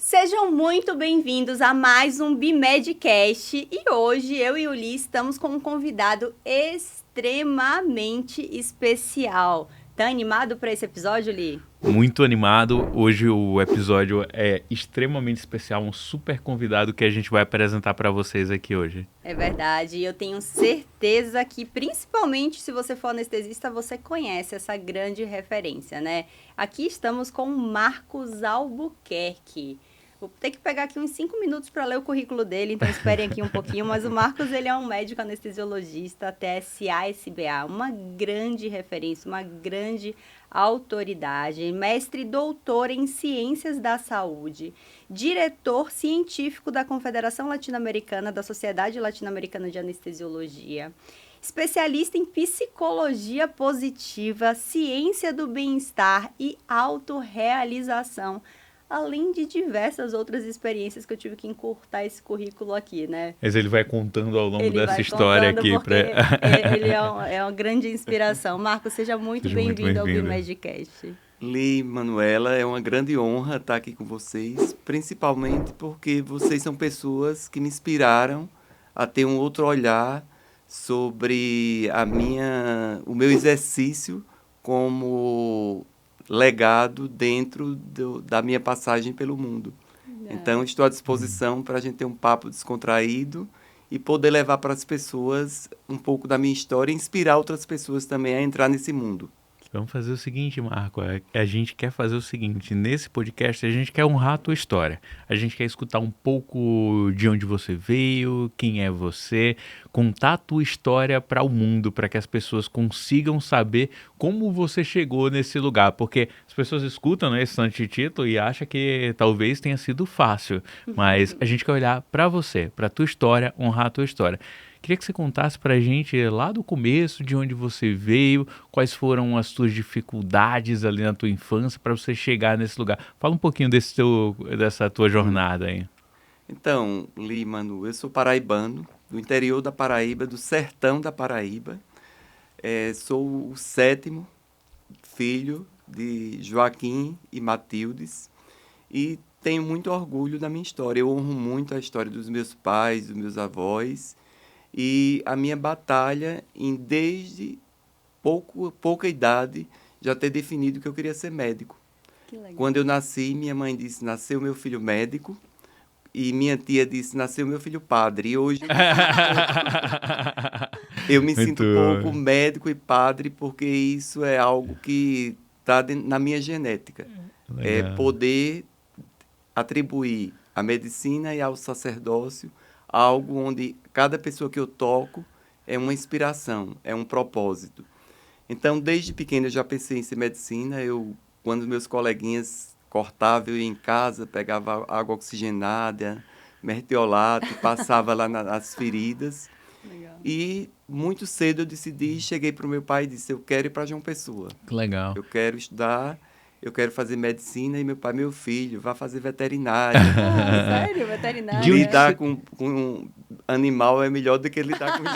Sejam muito bem-vindos a mais um Bimedcast e hoje eu e o Li estamos com um convidado extremamente especial. Tá animado para esse episódio, Li? Muito animado. Hoje o episódio é extremamente especial, um super convidado que a gente vai apresentar para vocês aqui hoje. É verdade, eu tenho certeza que, principalmente se você for anestesista, você conhece essa grande referência, né? Aqui estamos com Marcos Albuquerque. Vou ter que pegar aqui uns 5 minutos para ler o currículo dele, então esperem aqui um pouquinho. Mas o Marcos, ele é um médico anestesiologista, TSA-SBA, uma grande referência, uma grande autoridade, mestre e doutor em Ciências da Saúde, diretor científico da Confederação Latino-Americana, da Sociedade Latino-Americana de Anestesiologia, especialista em psicologia positiva, ciência do bem-estar e autorrealização, além de diversas outras experiências que eu tive que encurtar esse currículo aqui, né? Mas ele vai contando ao longo Ele dessa vai história contando aqui. porque ele é uma grande inspiração. Marcos, seja muito bem-vindo ao Bimedcast. Li, Manuela, é uma grande honra estar aqui com vocês, principalmente porque vocês são pessoas que me inspiraram a ter um outro olhar sobre o meu exercício como legado dentro da minha passagem pelo mundo. Então, estou à disposição para a gente ter um papo descontraído e poder levar para as pessoas um pouco da minha história e inspirar outras pessoas também a entrar nesse mundo. Vamos fazer o seguinte, Marco, a gente quer fazer o seguinte, nesse podcast a gente quer honrar a tua história, a gente quer escutar um pouco de onde você veio, quem é você, contar a tua história para o mundo, para que as pessoas consigam saber como você chegou nesse lugar, porque as pessoas escutam, né, esse título e acham que talvez tenha sido fácil, mas a gente quer olhar para você, para a tua história, honrar a tua história. Queria que você contasse para a gente lá do começo, de onde você veio, quais foram as tuas dificuldades ali na tua infância para você chegar nesse lugar. Fala um pouquinho dessa tua jornada aí. Então, Li, Manu, eu sou paraibano, do interior da Paraíba, do sertão da Paraíba. Sou o 7º filho de Joaquim e Matildes e tenho muito orgulho da minha história. Eu honro muito a história dos meus pais, dos meus avós. E a minha batalha desde pouca idade, já ter definido que eu queria ser médico. Que legal. Quando eu nasci, minha mãe disse, nasceu meu filho médico, e minha tia disse, nasceu meu filho padre. E hoje eu me sinto um pouco médico e padre, porque isso é algo que está na minha genética. Legal. É poder atribuir à medicina e ao sacerdócio algo onde cada pessoa que eu toco é uma inspiração, é um propósito. Então, desde pequeno eu já pensei em ser medicina. Quando meus coleguinhas cortavam, eu ia em casa, pegava água oxigenada, mertiolato, passava lá nas feridas. Legal. E muito cedo eu decidi, cheguei para o meu pai e disse, eu quero ir para João Pessoa. Que legal. Eu quero estudar, eu quero fazer medicina. E meu pai, meu filho, vá fazer veterinária. Sério? Veterinária? Lidar com animal é melhor do que lidar com gente.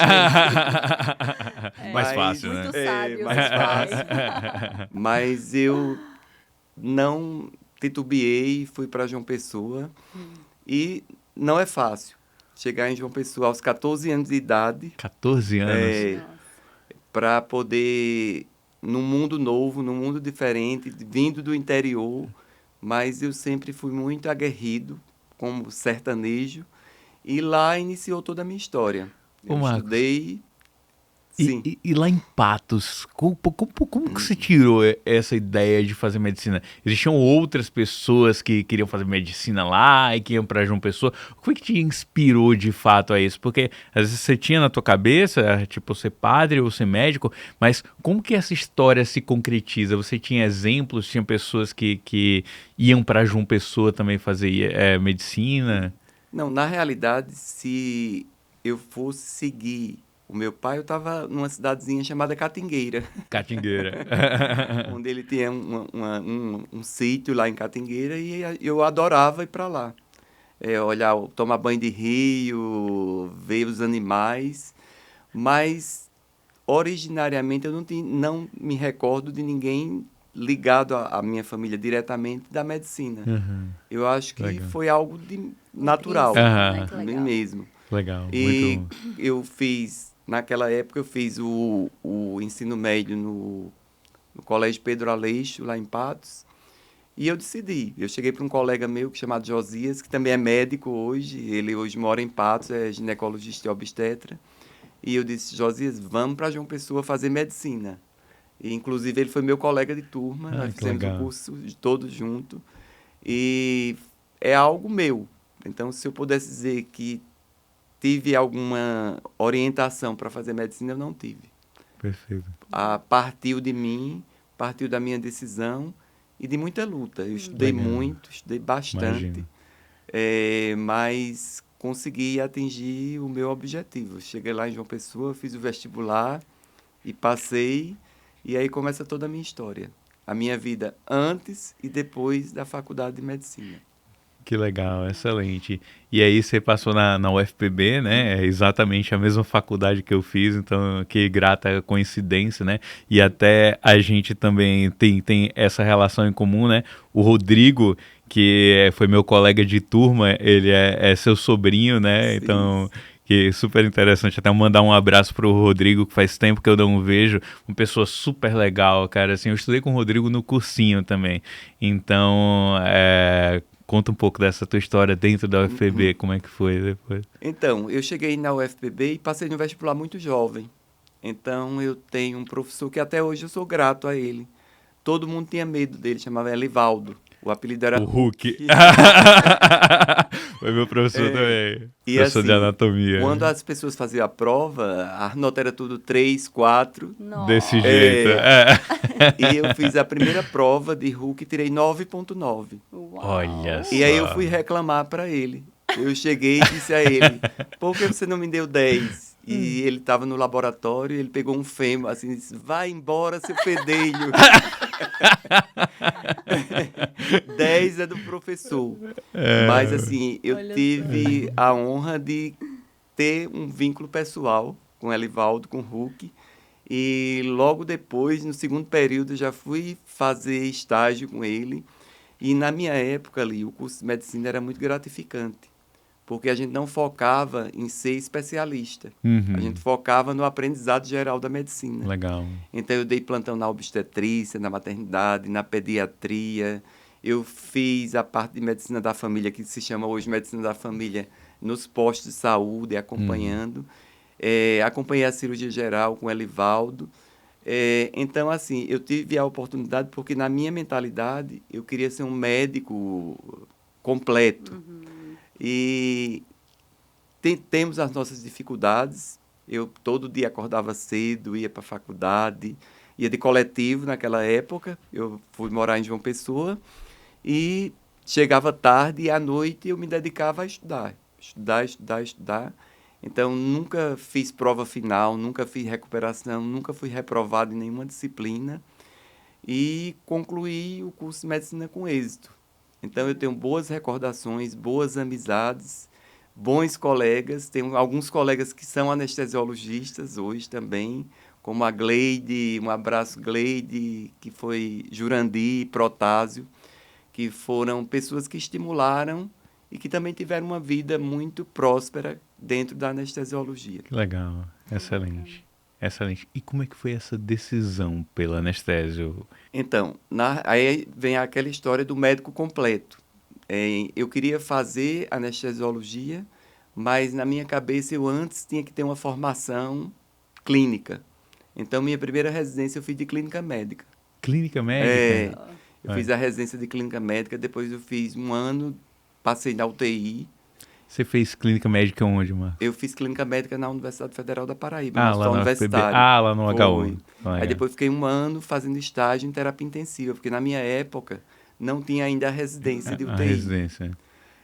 Mais fácil, né? Muito sábio. Mais fácil. Mas eu não titubeei, fui para João Pessoa. E não é fácil chegar em João Pessoa aos 14 anos de idade. 14 anos? Para poder, num mundo novo, num mundo diferente, vindo do interior. Mas eu sempre fui muito aguerrido como sertanejo. E lá iniciou toda a minha história. Eu estudei... E lá em Patos, como que você tirou essa ideia de fazer medicina? Existiam outras pessoas que queriam fazer medicina lá e que iam para João Pessoa? O que foi que te inspirou de fato a isso? Porque às vezes você tinha na tua cabeça, tipo, ser padre ou ser médico, mas como que essa história se concretiza? Você tinha exemplos, tinha pessoas que iam para João Pessoa também fazer medicina? Não, na realidade, se eu fosse seguir o meu pai, eu estava numa cidadezinha chamada Catingueira. Catingueira. Onde ele tinha um sítio lá em Catingueira e eu adorava ir para lá. Olhar, tomar banho de rio, ver os animais. Mas, originariamente, eu não me recordo de ninguém ligado à minha família diretamente da medicina. Uhum. Eu acho que Legal. foi algo natural, Aham. Que bem legal. mesmo. Legal, E muito... eu fiz, naquela época, eu fiz o ensino médio no Colégio Pedro Aleixo, lá em Patos, e eu decidi. Eu cheguei para um colega meu chamado Josias, que também é médico hoje, ele hoje mora em Patos, é ginecologista e obstetra, e eu disse, Josias, vamos para João Pessoa fazer medicina. E, inclusive, ele foi meu colega de turma, nós que fizemos legal. o curso todos juntos, e é algo meu. Então, se eu pudesse dizer que tive alguma orientação para fazer medicina, eu não tive. Perfeito. Partiu de mim, partiu da minha decisão e de muita luta. Eu estudei Legal. muito, estudei bastante, Imagino. mas consegui atingir o meu objetivo. Cheguei lá em João Pessoa, fiz o vestibular e passei, e aí começa toda a minha história. A minha vida antes e depois da faculdade de medicina. Que legal, excelente. E aí você passou na UFPB, né? É exatamente a mesma faculdade que eu fiz, então que grata coincidência, né? E até a gente também tem essa relação em comum, né? O Rodrigo, que foi meu colega de turma, ele é seu sobrinho, né? Sim. Então, que super interessante. Até mandar um abraço pro Rodrigo, que faz tempo que eu não vejo. Uma pessoa super legal, cara. Assim, eu estudei com o Rodrigo no cursinho também. Então, conta um pouco dessa tua história dentro da UFPB, como é que foi depois? Então, eu cheguei na UFPB e passei no vestibular muito jovem. Então, eu tenho um professor que até hoje eu sou grato a ele. Todo mundo tinha medo dele, chamava Elivaldo. O apelido era O Hulk. Foi meu professor também. E Professor de assim, anatomia. quando as pessoas faziam a prova, a nota era tudo 3, 4. Desse jeito. E eu fiz a primeira prova de Hulk e tirei 9,9. Olha só. E aí eu fui reclamar para ele. Eu cheguei e disse a ele, por que você não me deu 10? E ele estava no laboratório, ele pegou um fêmur, assim, disse, vai embora, seu fedelho. 10 é do professor. Mas, assim, eu Olha tive a honra de ter um vínculo pessoal com o Elivaldo, com o Hulk. E logo depois, no segundo período, eu já fui fazer estágio com ele. E na minha época ali, o curso de medicina era muito gratificante, porque a gente não focava em ser especialista. Uhum. A gente focava no aprendizado geral da medicina. Legal. Então, eu dei plantão na obstetrícia, na maternidade, na pediatria. Eu fiz a parte de medicina da família, que se chama hoje medicina da família, nos postos de saúde, acompanhando. Acompanhei a cirurgia geral com o Elivaldo. Então, assim, eu tive a oportunidade porque, na minha mentalidade, eu queria ser um médico completo. E temos as nossas dificuldades. Eu todo dia acordava cedo, ia para a faculdade, ia de coletivo naquela época. Eu fui morar em João Pessoa e chegava tarde e à noite eu me dedicava a estudar. Estudar. Então, nunca fiz prova final, nunca fiz recuperação, nunca fui reprovado em nenhuma disciplina e concluí o curso de medicina com êxito. Então, eu tenho boas recordações, boas amizades, bons colegas. Tenho alguns colegas que são anestesiologistas hoje também, como a Gleide, um abraço Gleide, que foi Jurandir, Protásio, que foram pessoas que estimularam e que também tiveram uma vida muito próspera dentro da anestesiologia. Que legal, excelente. Excelente. E como é que foi essa decisão pela anestésio? Então, aí vem aquela história do médico completo. Eu queria fazer anestesiologia, mas na minha cabeça eu antes tinha que ter uma formação clínica. Então, minha primeira residência eu fiz de clínica médica. Clínica médica? Eu fiz a residência de clínica médica, depois eu fiz um ano, passei na UTI. Você fez clínica médica onde, Marcos? Eu fiz clínica médica na Universidade Federal da Paraíba, lá no na universitário. Lá no HU. Aí depois fiquei um ano fazendo estágio em terapia intensiva, porque na minha época não tinha ainda a residência de UTI. A residência.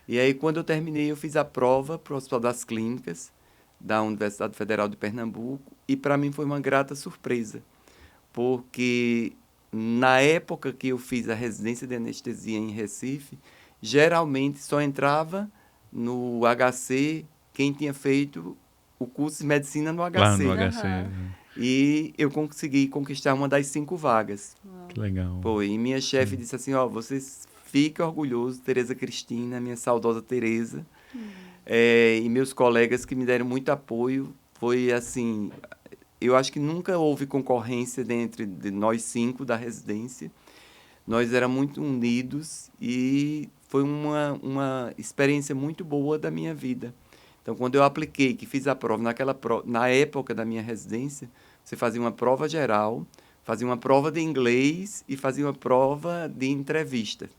E aí, quando eu terminei, eu fiz a prova para o Hospital das Clínicas da Universidade Federal de Pernambuco e para mim foi uma grata surpresa, porque na época que eu fiz a residência de anestesia em Recife, geralmente só entrava no HC quem tinha feito o curso de medicina no HC. Lá no HC. e eu consegui conquistar uma das 5 vagas. Que legal. Foi, e minha chefe disse assim, ó, você fica orgulhoso, Tereza Cristina, minha saudosa Tereza, e meus colegas que me deram muito apoio, foi assim, eu acho que nunca houve concorrência dentro de nós 5 da residência, nós éramos muito unidos e foi uma experiência muito boa da minha vida. Então, quando eu apliquei, que fiz a prova, na época da minha residência, você fazia uma prova geral, fazia uma prova de inglês e fazia uma prova de entrevista.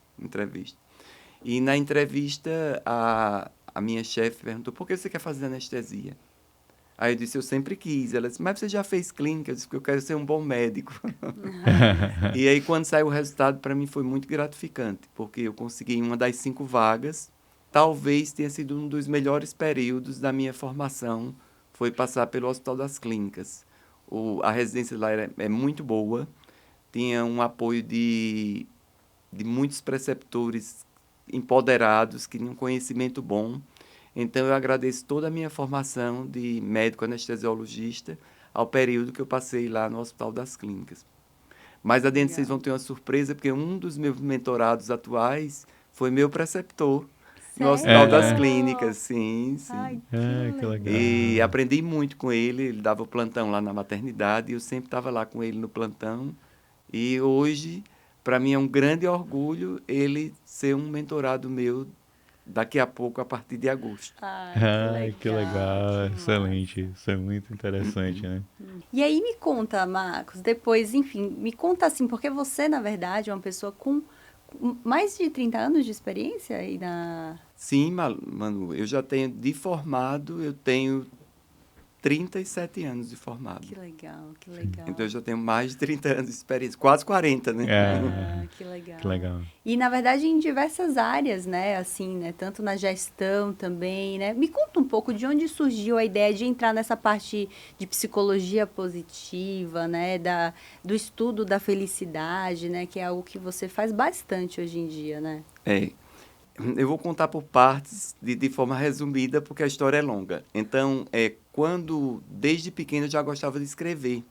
E na entrevista, a minha chefe perguntou, por que você quer fazer anestesia? Aí eu disse, eu sempre quis. Ela disse, mas você já fez clínica? Eu disse, porque eu quero ser um bom médico. E aí, quando saiu o resultado, para mim foi muito gratificante, porque eu consegui uma das 5 vagas. Talvez tenha sido um dos melhores períodos da minha formação, foi passar pelo Hospital das Clínicas. A residência lá é muito boa, tinha um apoio de muitos preceptores empoderados, que tinham um conhecimento bom. Então, eu agradeço toda a minha formação de médico anestesiologista ao período que eu passei lá no Hospital das Clínicas. Mais adiante, vocês vão ter uma surpresa, porque um dos meus mentorados atuais foi meu preceptor no Hospital das Clínicas. Sim. Ai, Que legal. E aprendi muito com ele, ele dava o plantão lá na maternidade, e eu sempre estava lá com ele no plantão. E hoje, para mim, é um grande orgulho ele ser um mentorado meu daqui a pouco, a partir de agosto. Ai, que legal. que Excelente. Isso é muito interessante, né? E aí me conta, Marcos, depois, enfim, me conta assim, porque você, na verdade, é uma pessoa com mais de 30 anos de experiência aí na... Sim, Manu, eu já tenho, de formado, eu tenho 37 anos de formado. Que legal, que legal. Então, eu já tenho mais de 30 anos de experiência, quase 40, né? Que legal. Que legal. E, na verdade, em diversas áreas, né, assim, né, tanto na gestão também, né? Me conta um pouco de onde surgiu a ideia de entrar nessa parte de psicologia positiva, né, do estudo da felicidade, né, que é algo que você faz bastante hoje em dia, né? Eu vou contar por partes, de forma resumida, porque a história é longa. Então, desde pequeno, eu já gostava de escrever.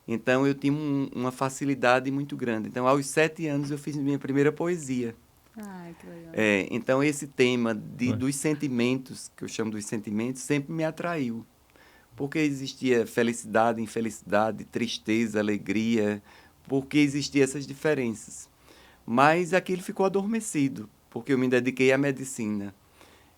Então, eu tinha uma facilidade muito grande. Então, aos 7 anos, eu fiz minha primeira poesia. Que legal. Então, esse tema dos sentimentos, que eu chamo dos sentimentos, sempre me atraiu. Porque existia felicidade, infelicidade, tristeza, alegria, porque existiam essas diferenças. Mas aquilo ficou adormecido, porque eu me dediquei à medicina.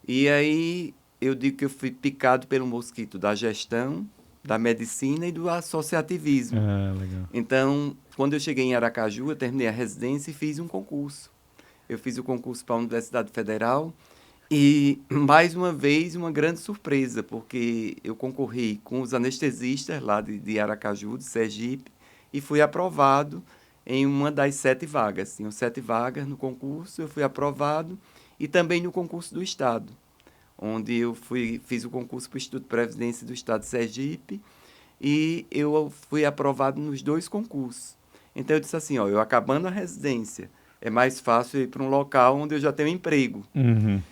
E aí eu digo que eu fui picado pelo mosquito da gestão, da medicina e do associativismo. Legal. Então, quando eu cheguei em Aracaju, eu terminei a residência e fiz um concurso. Eu fiz o concurso para a Universidade Federal e, mais uma vez, uma grande surpresa, porque eu concorri com os anestesistas lá de Aracaju, de Sergipe, e fui aprovado em uma das 7 vagas. Tinham 7 vagas no concurso, eu fui aprovado, e também no concurso do Estado, onde eu fiz o concurso para o Instituto de Previdência do Estado de Sergipe, e eu fui aprovado nos 2 concursos. Então, eu disse assim, eu acabando a residência, é mais fácil ir para um local onde eu já tenho emprego. Uhum.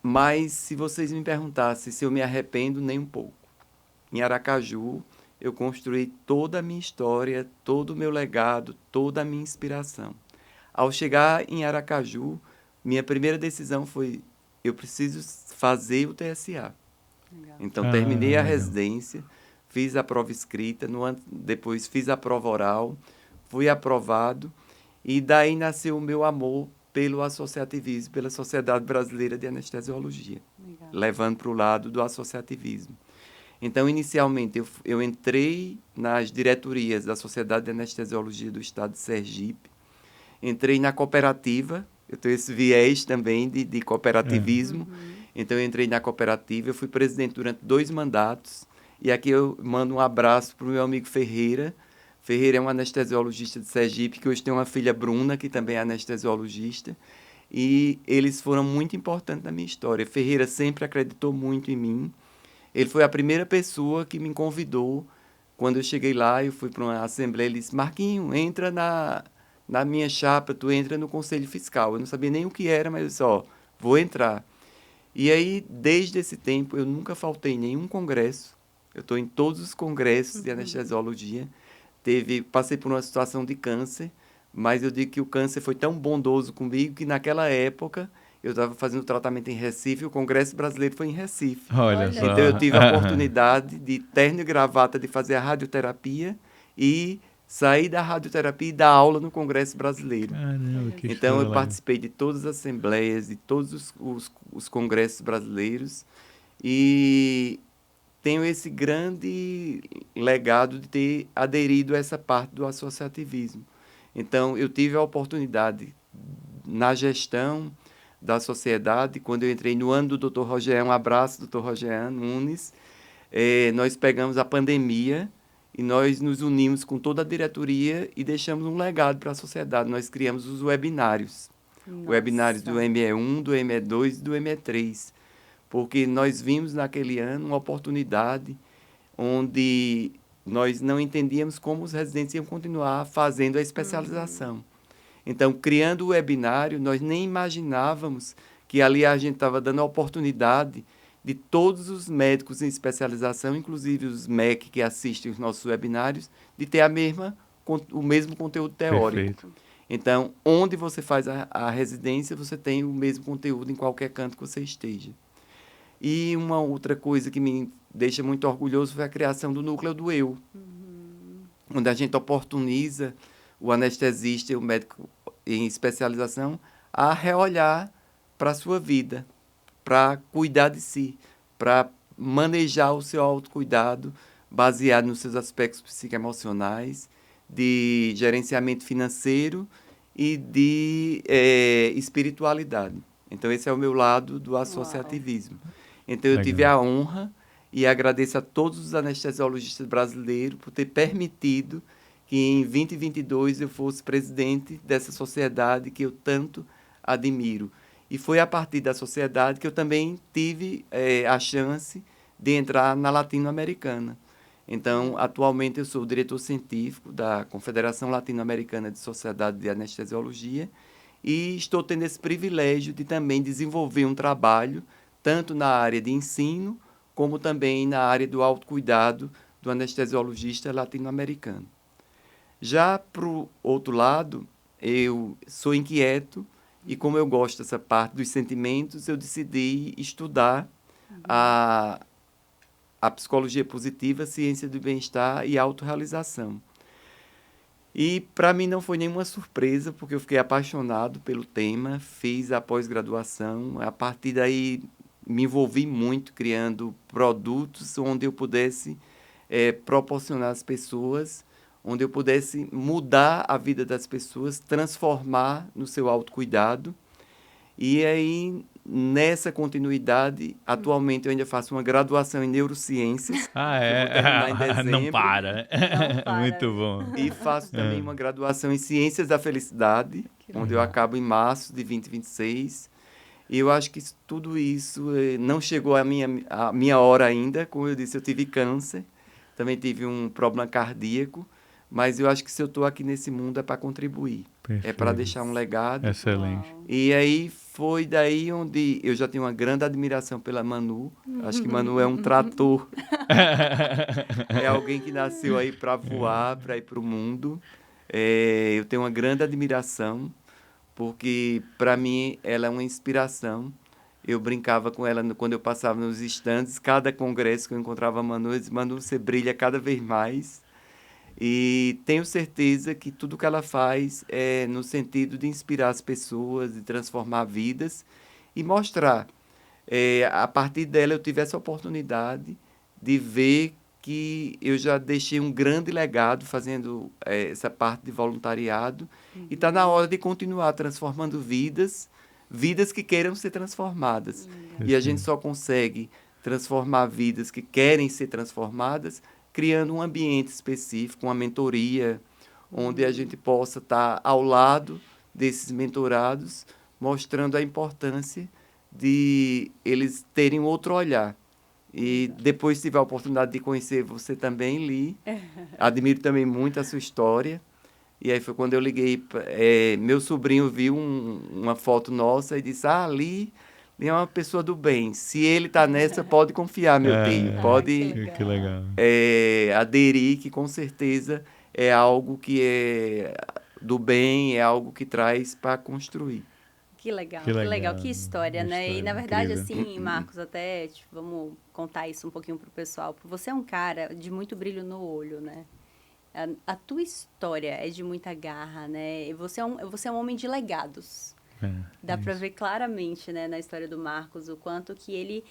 Mas, se vocês me perguntassem se eu me arrependo, nem um pouco. Em Aracaju, eu construí toda a minha história, todo o meu legado, toda a minha inspiração. Ao chegar em Aracaju, minha primeira decisão foi, eu preciso fazer o TSA. Legal. Então, terminei a residência, fiz a prova escrita, depois fiz a prova oral, fui aprovado, e daí nasceu o meu amor pelo associativismo, pela Sociedade Brasileira de Anestesiologia, legal, levando para o lado do associativismo. Então, inicialmente, eu entrei nas diretorias da Sociedade de Anestesiologia do Estado de Sergipe, entrei na cooperativa, eu tenho esse viés também de cooperativismo, então eu entrei na cooperativa, eu fui presidente durante 2 mandatos, e aqui eu mando um abraço para o meu amigo Ferreira. Ferreira é um anestesiologista de Sergipe, que hoje tem uma filha, Bruna, que também é anestesiologista, e eles foram muito importantes na minha história. Ferreira sempre acreditou muito em mim. Ele foi a primeira pessoa que me convidou. Quando eu cheguei lá, eu fui para uma assembleia, ele disse, Marquinho, entra na minha chapa, tu entra no Conselho Fiscal. Eu não sabia nem o que era, mas eu disse, vou entrar. E aí, desde esse tempo, eu nunca faltei em nenhum congresso, Eu estou em todos os congressos de anestesiologia. Passei por uma situação de câncer, mas eu digo que o câncer foi tão bondoso comigo que naquela época eu estava fazendo tratamento em Recife, o Congresso Brasileiro foi em Recife. Olha só. Então eu tive a oportunidade de terno e gravata de fazer a radioterapia e sair da radioterapia e dar aula no Congresso Brasileiro. Caramba, que Então eu história. participei de todas as assembleias, de todos os congressos brasileiros e tenho esse grande legado de ter aderido a essa parte do associativismo. Então, eu tive a oportunidade, na gestão da sociedade, quando eu entrei no ano do Dr. Rogean, um abraço, Dr. Rogean Nunes, nós pegamos a pandemia e nós nos unimos com toda a diretoria e deixamos um legado para a sociedade. Nós criamos os webinários. Nossa. Webinários do ME1, do ME2 e do ME3. Porque nós vimos naquele ano uma oportunidade onde nós não entendíamos como os residentes iam continuar fazendo a especialização. Então, criando o webinário, nós nem imaginávamos que ali a gente estava dando a oportunidade de todos os médicos em especialização, inclusive os MEC que assistem os nossos webinários, de ter o mesmo conteúdo teórico. Perfeito. Então, onde você faz a residência, você tem o mesmo conteúdo em qualquer canto que você esteja. E uma outra coisa que me deixa muito orgulhoso foi a criação do Núcleo do Eu, onde a gente oportuniza o anestesista e o médico em especialização a reolhar para a sua vida, para cuidar de si, para manejar o seu autocuidado baseado nos seus aspectos psicoemocionais, de gerenciamento financeiro e de espiritualidade. Então, esse é o meu lado do associativismo. Então, eu tive a honra e agradeço a todos os anestesiologistas brasileiros por ter permitido que em 2022 eu fosse presidente dessa sociedade que eu tanto admiro. E foi a partir da sociedade que eu também tive a chance de entrar na Latino-Americana. Então, atualmente eu sou o diretor científico da Confederação Latino-Americana de Sociedade de Anestesiologia e estou tendo esse privilégio de também desenvolver um trabalho tanto na área de ensino, como também na área do autocuidado do anestesiologista latino-americano. Já para o outro lado, eu sou inquieto e como eu gosto dessa parte dos sentimentos, eu decidi estudar a psicologia positiva, ciência do bem-estar e autorrealização. E para mim não foi nenhuma surpresa, porque eu fiquei apaixonado pelo tema, fiz a pós-graduação, a partir daí me envolvi muito criando produtos onde eu pudesse proporcionar às pessoas, onde eu pudesse mudar a vida das pessoas, transformar no seu autocuidado. E aí, nessa continuidade, atualmente eu ainda faço uma graduação em neurociências. Ah, que eu vou terminar em dezembro. Não para. Não para. Muito bom. E faço também uma graduação em Ciências da Felicidade, onde eu acabo em março de 2026. E eu acho que tudo isso não chegou à minha hora ainda. Como eu disse, eu tive câncer, também tive um problema cardíaco, mas eu acho que se eu estou aqui nesse mundo é para contribuir. Perfeito. É para deixar um legado. Excelente. E aí foi daí onde eu já tenho uma grande admiração pela Manu. Acho que Manu é um trator. É alguém que nasceu aí para voar, para ir para o mundo. Eu tenho uma grande admiração, porque para mim ela é uma inspiração. Eu brincava com ela quando eu passava nos estandes. Cada congresso que eu encontrava a Manu, eu disse, Manu, você brilha cada vez mais. E tenho certeza que tudo que ela faz é no sentido de inspirar as pessoas, de transformar vidas e mostrar. A partir dela eu tive essa oportunidade de ver que eu já deixei um grande legado fazendo essa parte de voluntariado e está na hora de continuar transformando vidas que queiram ser transformadas. E a gente só consegue transformar vidas que querem ser transformadas criando um ambiente específico, uma mentoria, onde a gente possa estar ao lado desses mentorados, mostrando a importância de eles terem outro olhar. E depois, se tiver a oportunidade de conhecer você também, Li, admiro também muito a sua história. E aí foi quando eu liguei, meu sobrinho viu uma foto nossa e disse, Li Leão é uma pessoa do bem. Se ele está nessa, pode confiar, meu tio. Pode Que legal. aderir, que com certeza é algo que é do bem, é algo que traz para construir. Que legal, Que que legal, legal. que história, Uma né? E história na verdade, incrível. assim, Marcos, até vamos contar isso um pouquinho pro pessoal. Você é um cara de muito brilho no olho, né? A tua história é de muita garra, né? E você é um homem de legados. Dá para Isso. ver claramente, né, na história do Marcos, o quanto que ele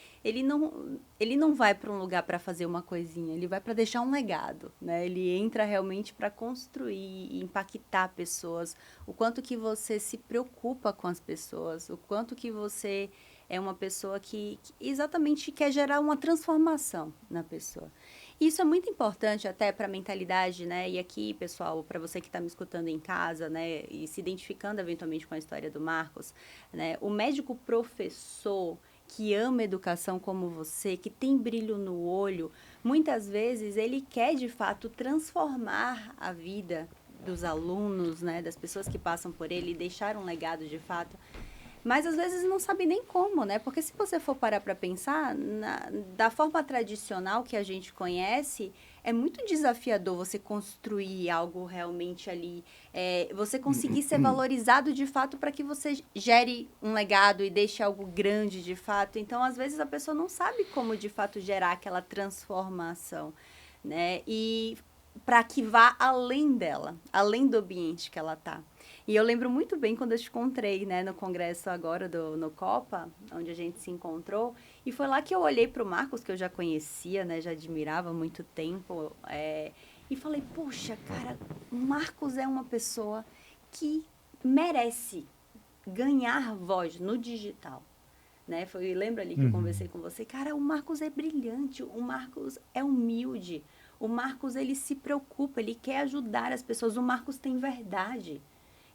não vai para um lugar para fazer uma coisinha, ele vai para deixar um legado, né? Ele entra realmente para construir e impactar pessoas, o quanto que você se preocupa com as pessoas, o quanto que você é uma pessoa que exatamente quer gerar uma transformação na pessoa. Isso é muito importante até para a mentalidade, né? E aqui, pessoal, para você que está me escutando em casa, né, e se identificando eventualmente com a história do Marcos, né, o médico professor que ama educação como você, que tem brilho no olho, muitas vezes ele quer de fato transformar a vida dos alunos, né, das pessoas que passam por ele e deixar um legado de fato. Mas às vezes não sabe nem como, né? Porque se você for parar para pensar, da forma tradicional que a gente conhece, é muito desafiador você construir algo realmente ali, você conseguir ser valorizado de fato para que você gere um legado e deixe algo grande de fato. Então, às vezes a pessoa não sabe como de fato gerar aquela transformação, né? E para que vá além dela, além do ambiente que ela está. E eu lembro muito bem quando eu te encontrei, né, no congresso agora no Copa, onde a gente se encontrou, e foi lá que eu olhei para o Marcos, que eu já conhecia, né, já admirava há muito tempo, e falei, poxa, cara, o Marcos é uma pessoa que merece ganhar voz no digital. Né? Lembra ali que eu conversei com você? Cara, o Marcos é brilhante, o Marcos é humilde, o Marcos, ele se preocupa, ele quer ajudar as pessoas, o Marcos tem verdade.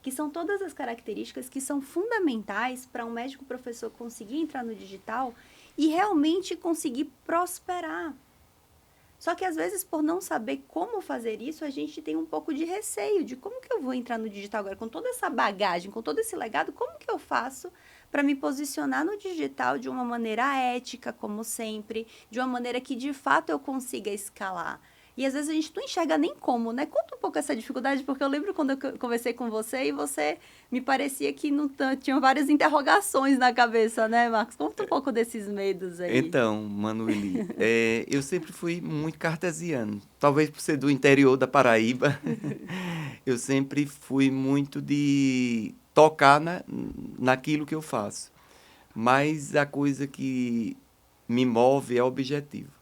Que são todas as características que são fundamentais para um médico professor conseguir entrar no digital e realmente conseguir prosperar. Só que às vezes, por não saber como fazer isso, a gente tem um pouco de receio de como que eu vou entrar no digital agora, com toda essa bagagem, com todo esse legado, como que eu faço para me posicionar no digital de uma maneira ética, como sempre, de uma maneira que de fato eu consiga escalar. E às vezes a gente não enxerga nem como, né? Conta um pouco essa dificuldade, porque eu lembro quando eu conversei com você e você me parecia que não tinha várias interrogações na cabeça, né, Marcos? Conta um pouco desses medos aí. Então, Manueli, eu sempre fui muito cartesiano. Talvez por ser do interior da Paraíba, eu sempre fui muito de tocar naquilo que eu faço. Mas a coisa que me move é o objetivo.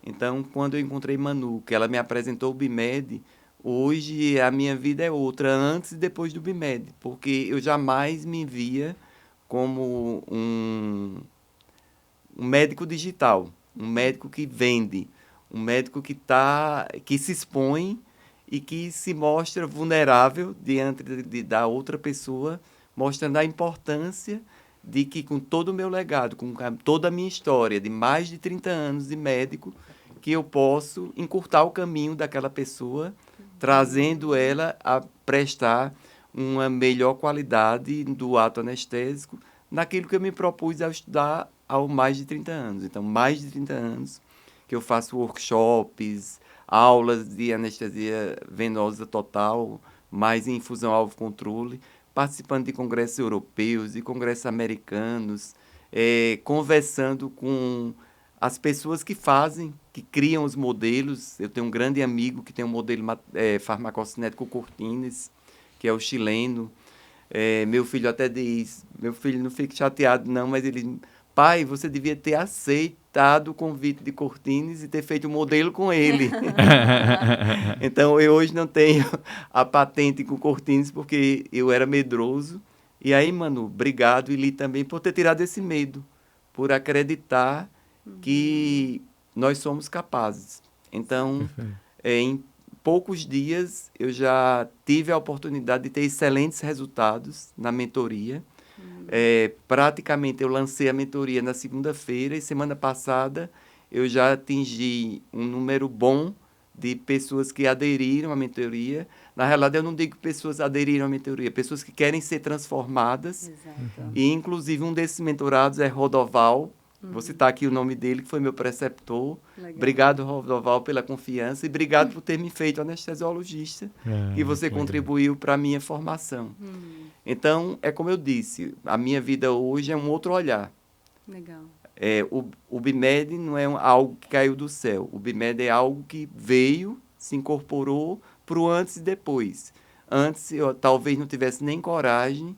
Então, quando eu encontrei Manu, que ela me apresentou o BIMED, hoje a minha vida é outra, antes e depois do BIMED, porque eu jamais me via como um médico digital, um médico que vende, um médico que se expõe e que se mostra vulnerável diante da outra pessoa, mostrando a importância de que com todo o meu legado, com toda a minha história de mais de 30 anos de médico, que eu posso encurtar o caminho daquela pessoa, trazendo ela a prestar uma melhor qualidade do ato anestésico naquilo que eu me propus a estudar há mais de 30 anos. Então, mais de 30 anos que eu faço workshops, aulas de anestesia venosa total, mais em infusão alvo-controle, participando de congressos europeus e congressos americanos, conversando com as pessoas que fazem, que criam os modelos. Eu tenho um grande amigo que tem um modelo farmacocinético Cortines, que é o chileno. Meu filho até diz, meu filho não fica chateado não, mas ele, pai, você devia ter aceitado o convite de Cortines e ter feito um modelo com ele. Então, eu hoje não tenho a patente com Cortines porque eu era medroso. E aí, Manu, obrigado, e Li também, por ter tirado esse medo, por acreditar que nós somos capazes. Então, em poucos dias, eu já tive a oportunidade de ter excelentes resultados na mentoria. Praticamente, eu lancei a mentoria na segunda-feira e semana passada eu já atingi um número bom de pessoas que aderiram à mentoria. Na realidade, eu não digo que pessoas aderiram à mentoria, pessoas que querem ser transformadas. Exato. E, inclusive, um desses mentorados é Rodoval. Vou citar aqui o nome dele, que foi meu preceptor. Legal. Obrigado, Rodoval, pela confiança e obrigado por ter me feito anestesiologista, que você contribuiu para a minha formação. Então, é como eu disse, a minha vida hoje é um outro olhar. Legal. O BIMED não é algo que caiu do céu. O BIMED é algo que veio, se incorporou para o antes e depois. Antes, eu talvez não tivesse nem coragem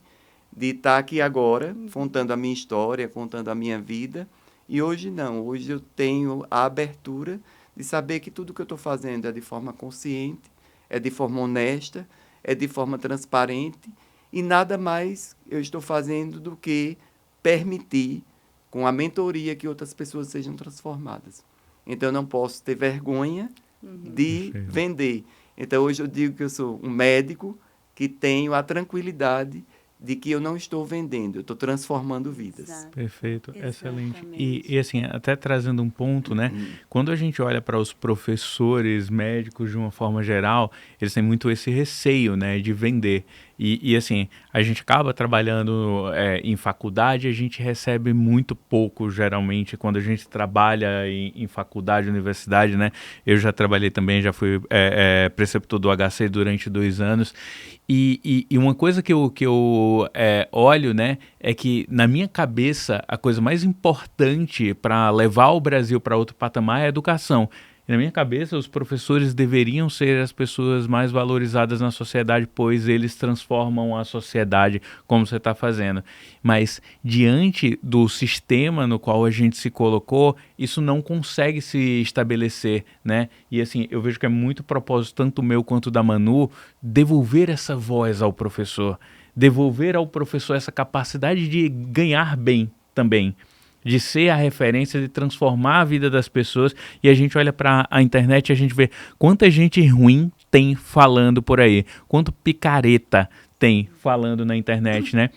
de estar aqui agora, contando a minha história, contando a minha vida. E hoje não. Hoje eu tenho a abertura de saber que tudo que eu estou fazendo é de forma consciente, é de forma honesta, é de forma transparente. E nada mais eu estou fazendo do que permitir, com a mentoria, que outras pessoas sejam transformadas. Então, eu não posso ter vergonha de vender. Então, hoje eu digo que eu sou um médico que tenho a tranquilidade de que eu não estou vendendo, eu estou transformando vidas. Exato. Perfeito, Exatamente. excelente. E assim, até trazendo um ponto, né? Quando a gente olha para os professores, médicos de uma forma geral, eles têm muito esse receio, né, de vender. E assim, a gente acaba trabalhando em faculdade, a gente recebe muito pouco, geralmente, quando a gente trabalha em faculdade, universidade, né? Eu já trabalhei também, já fui preceptor do HC durante 2 anos. E uma coisa que eu olho, né, é que na minha cabeça a coisa mais importante para levar o Brasil para outro patamar é a educação. E na minha cabeça, os professores deveriam ser as pessoas mais valorizadas na sociedade, pois eles transformam a sociedade, como você está fazendo. Mas, diante do sistema no qual a gente se colocou, isso não consegue se estabelecer, né? E assim, eu vejo que é muito propósito, tanto meu quanto da Manu, devolver essa voz ao professor, devolver ao professor essa capacidade de ganhar bem também, de ser a referência, de transformar a vida das pessoas. E a gente olha para a internet e a gente vê quanta gente ruim tem falando por aí, quanto picareta tem falando na internet, né?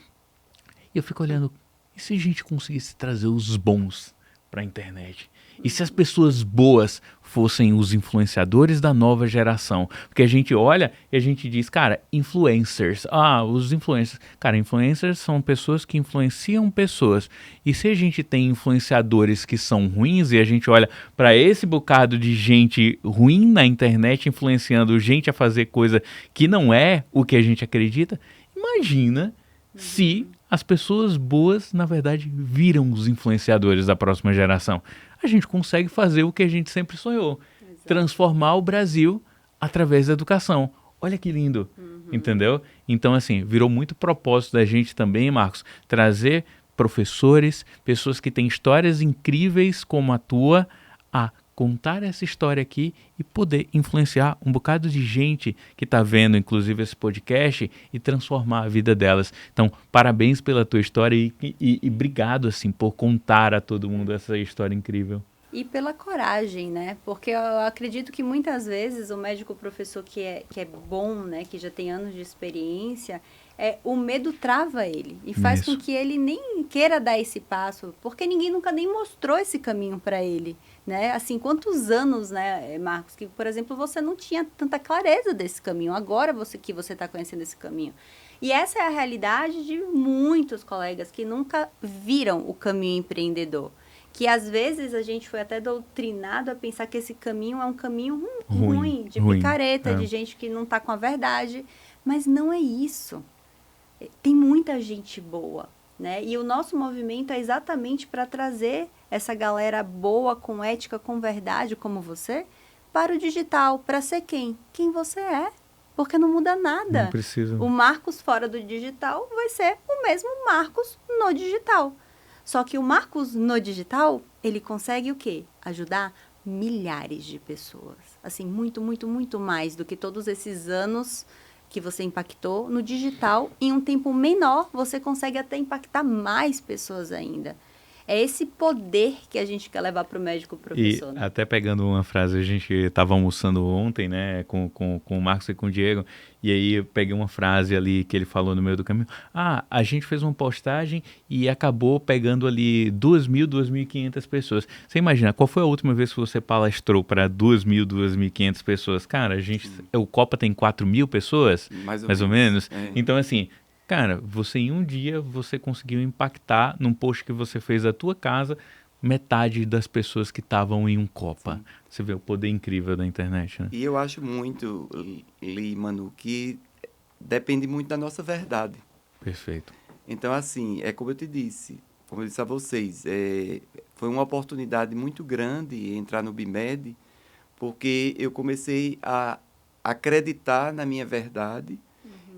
E eu fico olhando, e se a gente conseguisse trazer os bons para a internet? E se as pessoas boas fossem os influenciadores da nova geração? Porque a gente olha e a gente diz, cara, influencers. Ah, os influencers. Cara, influencers são pessoas que influenciam pessoas. E se a gente tem influenciadores que são ruins e a gente olha para esse bocado de gente ruim na internet influenciando gente a fazer coisa que não é o que a gente acredita, imagina se as pessoas boas, na verdade, viram os influenciadores da próxima geração. A gente consegue fazer o que a gente sempre sonhou. Exato. Transformar o Brasil através da educação. Olha que lindo, entendeu? Então, assim, virou muito propósito da gente também, Marcos, trazer professores, pessoas que têm histórias incríveis como a tua, a contar essa história aqui e poder influenciar um bocado de gente que está vendo, inclusive, esse podcast e transformar a vida delas. Então, parabéns pela tua história e obrigado, assim, por contar a todo mundo essa história incrível. E pela coragem, né? Porque eu acredito que muitas vezes o médico professor que é bom, né? Que já tem anos de experiência, o medo trava ele e faz Isso. com que ele nem queira dar esse passo, porque ninguém nunca nem mostrou esse caminho para ele, né? Assim, quantos anos, né, Marcos, que, por exemplo, você não tinha tanta clareza desse caminho, agora você está conhecendo esse caminho. E essa é a realidade de muitos colegas que nunca viram o caminho empreendedor. Que às vezes a gente foi até doutrinado a pensar que esse caminho é um caminho ruim, de picareta, de gente que não está com a verdade. Mas não é isso. Tem muita gente boa, né? E o nosso movimento é exatamente para trazer essa galera boa, com ética, com verdade, como você, para o digital, para ser quem? Quem você é. Porque não muda nada. Não precisa. O Marcos fora do digital vai ser o mesmo Marcos no digital. Só que o Marcos no digital, ele consegue o quê? Ajudar milhares de pessoas. Assim, muito, muito, muito mais do que todos esses anos que você impactou no digital. Em um tempo menor, você consegue até impactar mais pessoas ainda. É esse poder que a gente quer levar para o médico professor, E né? até pegando uma frase, a gente estava almoçando ontem, né, com o Marcos e com o Diego, e aí eu peguei uma frase ali que ele falou no meio do caminho. Ah, a gente fez uma postagem e acabou pegando ali 2.000, 2.500 pessoas. Você imagina, qual foi a última vez que você palestrou para 2.000, 2.500 pessoas? Cara, o Copa tem 4.000 pessoas, mais ou menos. É. Então, assim, cara, você em um dia, você conseguiu impactar num post que você fez da tua casa, metade das pessoas que estavam em um Copa. Sim. Você vê o poder incrível da internet, né? E eu acho muito, Manu, que depende muito da nossa verdade. Perfeito. Então, assim, é como eu disse a vocês, foi uma oportunidade muito grande entrar no BIMED, porque eu comecei a acreditar na minha verdade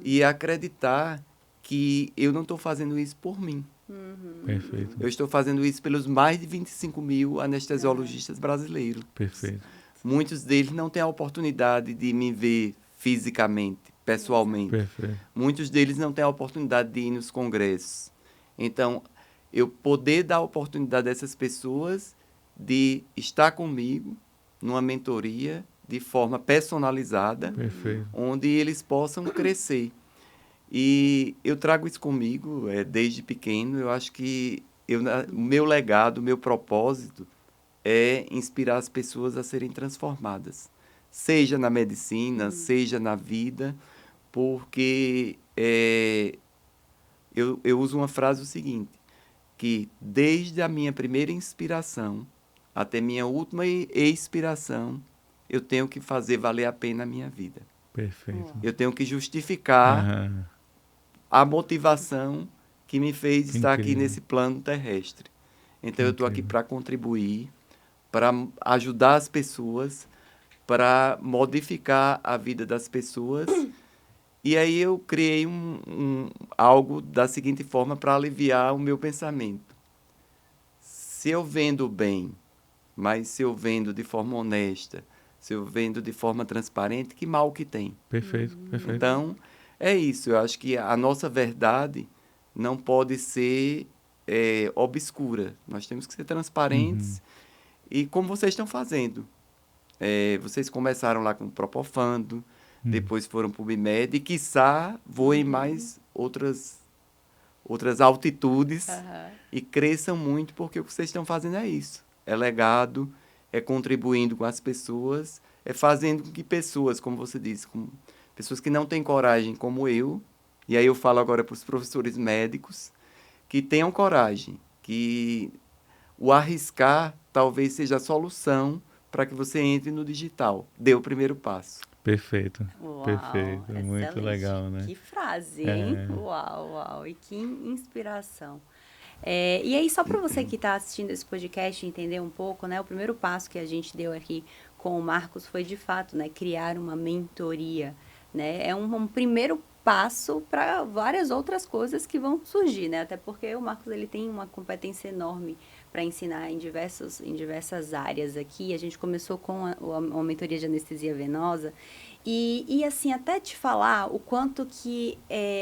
e acreditar que eu não estou fazendo isso por mim. Perfeito. Eu estou fazendo isso pelos mais de 25 mil anestesiologistas brasileiros. Perfeito. Muitos deles não têm a oportunidade de me ver fisicamente, pessoalmente. Perfeito. Muitos deles não têm a oportunidade de ir nos congressos. Então, eu poder dar a oportunidade dessas pessoas de estar comigo numa mentoria de forma personalizada, Perfeito. onde eles possam crescer. E eu trago isso comigo desde pequeno. Eu acho que o meu legado, o meu propósito é inspirar as pessoas a serem transformadas, seja na medicina, seja na vida, porque eu uso uma frase o seguinte, que desde a minha primeira inspiração até minha última expiração, eu tenho que fazer valer a pena a minha vida. Perfeito. Eu tenho que justificar a motivação que me fez estar aqui nesse plano terrestre. Então, eu estou aqui para contribuir, para ajudar as pessoas, para modificar a vida das pessoas. E aí eu criei algo da seguinte forma para aliviar o meu pensamento. Se eu vendo bem, mas se eu vendo de forma honesta, se eu vendo de forma transparente, que mal que tem? Perfeito. Perfeito. Então, é isso. Eu acho que a nossa verdade não pode ser obscura. Nós temos que ser transparentes. E como vocês estão fazendo. Vocês começaram lá com o Propofando, depois foram para o BIMED e, quiçá, voem mais outras altitudes e cresçam muito, porque o que vocês estão fazendo é isso. É legado, é contribuindo com as pessoas, é fazendo com que pessoas, como você disse, pessoas que não têm coragem como eu, e aí eu falo agora para os professores médicos, que tenham coragem, que o arriscar talvez seja a solução para que você entre no digital. Dê o primeiro passo. Perfeito. Uau, Perfeito. Muito excelente. legal, né? Que frase, hein? Uau, uau. E que inspiração. E aí, só para você que está assistindo esse podcast entender um pouco, né? O primeiro passo que a gente deu aqui com o Marcos foi, de fato, né? Criar uma mentoria, né? É um primeiro passo para várias outras coisas que vão surgir, né? Até porque o Marcos, ele tem uma competência enorme para ensinar em diversas áreas aqui. A gente começou com a mentoria de anestesia venosa. E assim, até te falar o quanto que...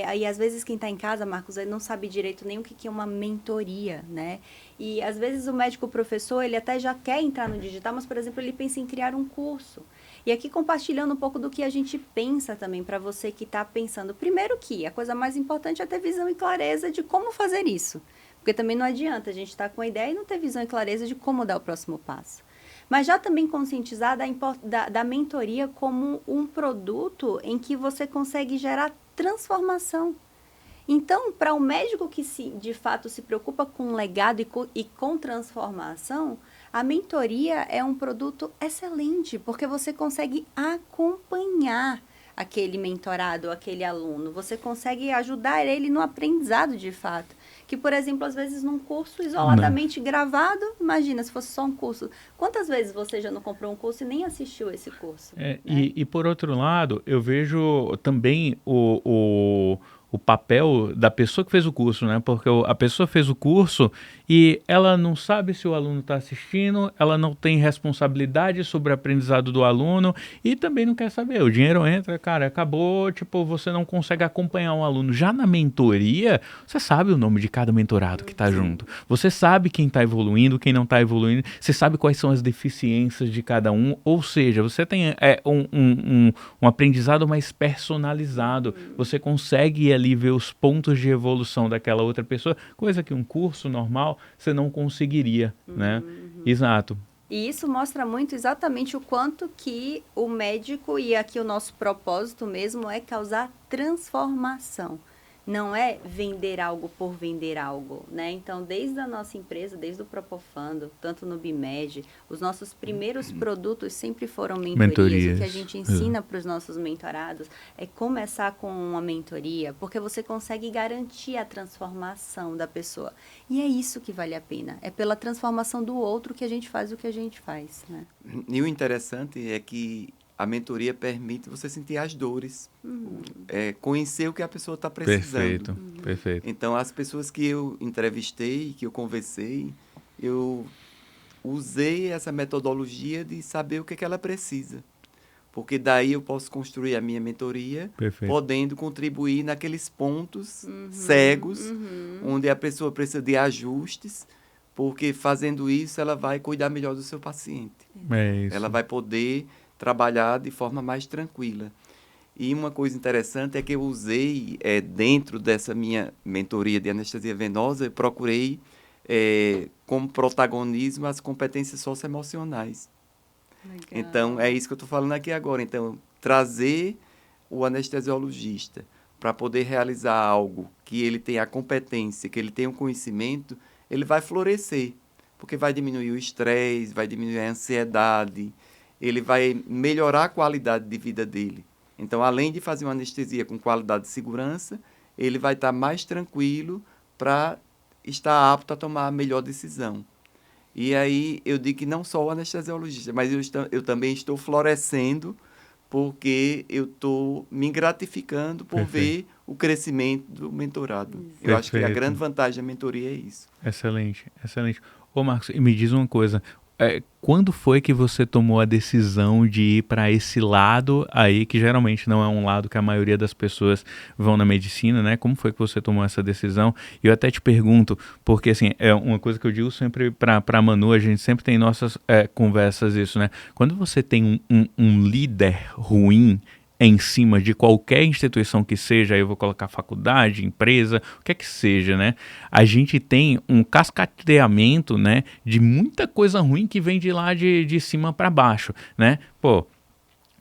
aí, às vezes, quem está em casa, Marcos, ele não sabe direito nem o que é uma mentoria, né? E, às vezes, o médico professor, ele até já quer entrar no digital, mas, por exemplo, ele pensa em criar um curso. E aqui, compartilhando um pouco do que a gente pensa também, para você que está pensando. Primeiro que a coisa mais importante é ter visão e clareza de como fazer isso. Porque também não adianta a gente estar com a ideia e não ter visão e clareza de como dar o próximo passo. Mas já também conscientizar da mentoria como um produto em que você consegue gerar transformação. Então, para um médico que de fato se preocupa com legado e com transformação, a mentoria é um produto excelente, porque você consegue acompanhar aquele mentorado, aquele aluno. Você consegue ajudar ele no aprendizado de fato. Que, por exemplo, às vezes num curso isoladamente gravado, imagina se fosse só um curso. Quantas vezes você já não comprou um curso e nem assistiu esse curso? E por outro lado, eu vejo também o o papel da pessoa que fez o curso, né? Porque a pessoa fez o curso e ela não sabe se o aluno está assistindo, ela não tem responsabilidade sobre o aprendizado do aluno e também não quer saber. O dinheiro entra, cara, acabou, tipo, você não consegue acompanhar um aluno. Já na mentoria, você sabe o nome de cada mentorado que está junto. Você sabe quem está evoluindo, quem não está evoluindo, você sabe quais são as deficiências de cada um, ou seja, você tem um aprendizado mais personalizado, você consegue ir ali ver os pontos de evolução daquela outra pessoa, coisa que um curso normal você não conseguiria, né? Exato. E isso mostra muito exatamente o quanto que o médico, e aqui o nosso propósito mesmo, é causar transformação. Não é vender algo por vender algo, né? Então, desde a nossa empresa, desde o Propofando, tanto no BIMED, os nossos primeiros produtos sempre foram mentorias. O que a gente ensina para os nossos mentorados é começar com uma mentoria, porque você consegue garantir a transformação da pessoa. E é isso que vale a pena. É pela transformação do outro que a gente faz o que a gente faz, né? E o interessante é que a mentoria permite você sentir as dores, conhecer o que a pessoa está precisando. Perfeito. Então, as pessoas que eu entrevistei, que eu conversei, eu usei essa metodologia de saber o que é que ela precisa. Porque daí eu posso construir a minha mentoria, podendo contribuir naqueles pontos cegos, onde a pessoa precisa de ajustes, porque fazendo isso ela vai cuidar melhor do seu paciente. É isso. Ela vai poder trabalhar de forma mais tranquila. E uma coisa interessante é que eu usei, dentro dessa minha mentoria de anestesia venosa, eu procurei como protagonismo as competências socioemocionais. Legal. Então, é isso que eu estou falando aqui agora. Então, trazer o anestesiologista para poder realizar algo que ele tenha a competência, que ele tenha o conhecimento, ele vai florescer, porque vai diminuir o estresse, vai diminuir a ansiedade, ele vai melhorar a qualidade de vida dele. Então, além de fazer uma anestesia com qualidade de segurança, ele vai estar mais tranquilo para estar apto a tomar a melhor decisão. E aí, eu digo que não só o anestesiologista, mas eu também estou florescendo, porque eu estou me gratificando por ver o crescimento do mentorado. Eu acho que a grande vantagem da mentoria é isso. Excelente. Ô, Marcos, e me diz uma coisa. Quando foi que você tomou a decisão de ir para esse lado aí, que geralmente não é um lado que a maioria das pessoas vão na medicina, né? Como foi que você tomou essa decisão? E eu até te pergunto, porque assim, é uma coisa que eu digo sempre para a Manu, a gente sempre tem nossas conversas isso, né? Quando você tem um líder ruim em cima de qualquer instituição que seja, aí eu vou colocar faculdade, empresa, o que é que seja, né? A gente tem um cascateamento, né, de muita coisa ruim que vem de lá de cima para baixo, né? Pô,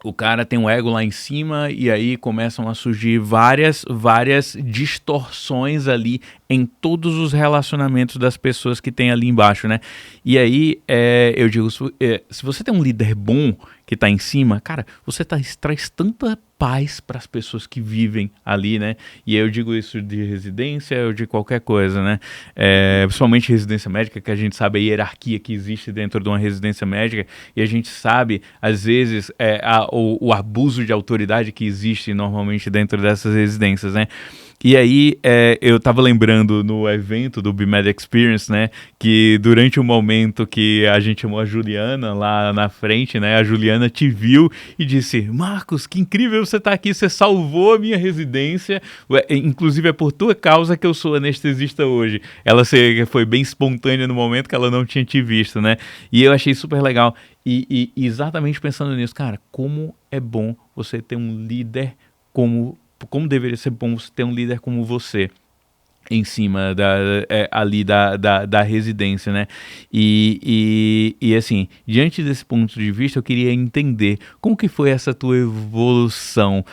o cara tem um ego lá em cima e aí começam a surgir várias distorções ali em todos os relacionamentos das pessoas que tem ali embaixo, né? E aí, eu digo, se você tem um líder bom que tá em cima, cara, você traz tanta paz para as pessoas que vivem ali, né? E eu digo isso de residência ou de qualquer coisa, né? Principalmente residência médica, que a gente sabe a hierarquia que existe dentro de uma residência médica e a gente sabe, às vezes, o abuso de autoridade que existe normalmente dentro dessas residências, né? E aí, eu tava lembrando no evento do BIMED Experience, né, que durante o momento que a gente chamou a Juliana lá na frente, né, a Juliana te viu e disse, Marcos, que incrível você tá aqui, você salvou a minha residência, inclusive é por tua causa que eu sou anestesista hoje. Ela foi bem espontânea no momento que ela não tinha te visto, né, e eu achei super legal. E exatamente pensando nisso, cara, como é bom você ter um líder como deveria ser bom você ter um líder como você em cima ali da residência, né? E assim, diante desse ponto de vista, eu queria entender como que foi essa tua evolução,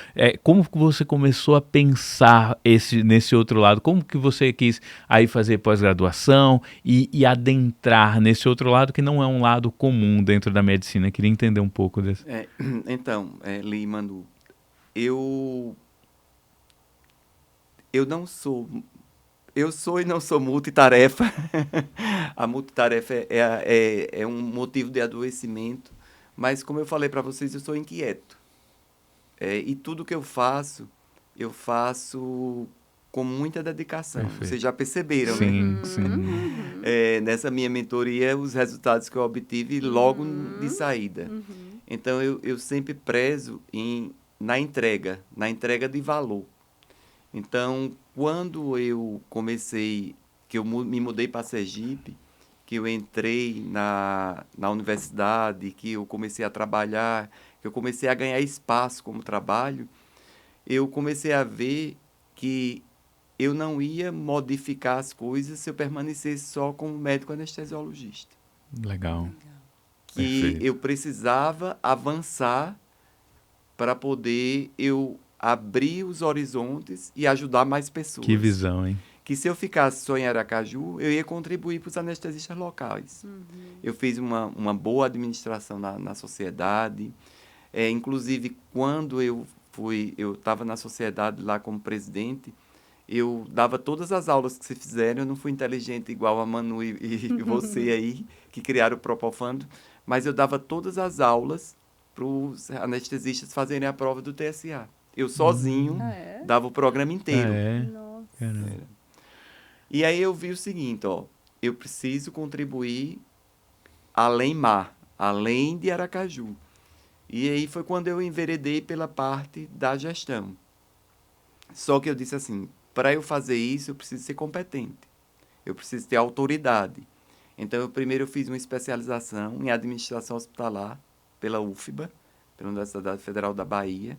como que você começou a pensar nesse outro lado, como que você quis aí fazer pós-graduação e adentrar nesse outro lado que não é um lado comum dentro da medicina. Eu queria entender um pouco desse. Então, Lee, Manu, eu não sou... Eu sou e não sou multitarefa. A multitarefa é um motivo de adoecimento. Mas, como eu falei para vocês, eu sou inquieto. E tudo que eu faço com muita dedicação. Perfeito. Vocês já perceberam, né? Sim, sim. Nessa minha mentoria, os resultados que eu obtive logo de saída. Então, eu sempre prezo na entrega de valor. Então, quando eu comecei, que eu me mudei para Sergipe, que eu entrei na universidade, que eu comecei a trabalhar, que eu comecei a ganhar espaço como trabalho, eu comecei a ver que eu não ia modificar as coisas se eu permanecesse só como médico anestesiologista. Legal. Que Perfeito. eu precisava avançar para poder eu abrir os horizontes e ajudar mais pessoas. Que visão, hein? Que se eu ficasse só em Aracaju, eu ia contribuir para os anestesistas locais. Eu fiz uma boa administração na sociedade. Inclusive, quando eu estava na sociedade lá como presidente, eu dava todas as aulas que vocês fizeram. Eu não fui inteligente igual a Manu e você aí, que criaram o Propofando, mas eu dava todas as aulas para os anestesistas fazerem a prova do TSA. Eu sozinho dava o programa inteiro. Nossa. Caramba. E aí eu vi o seguinte, eu preciso contribuir além mar, além de Aracaju. E aí foi quando eu enveredei pela parte da gestão. Só que eu disse assim, para eu fazer isso, eu preciso ser competente. Eu preciso ter autoridade. Então, primeiro eu fiz uma especialização em administração hospitalar pela UFBA, pela Universidade Federal da Bahia.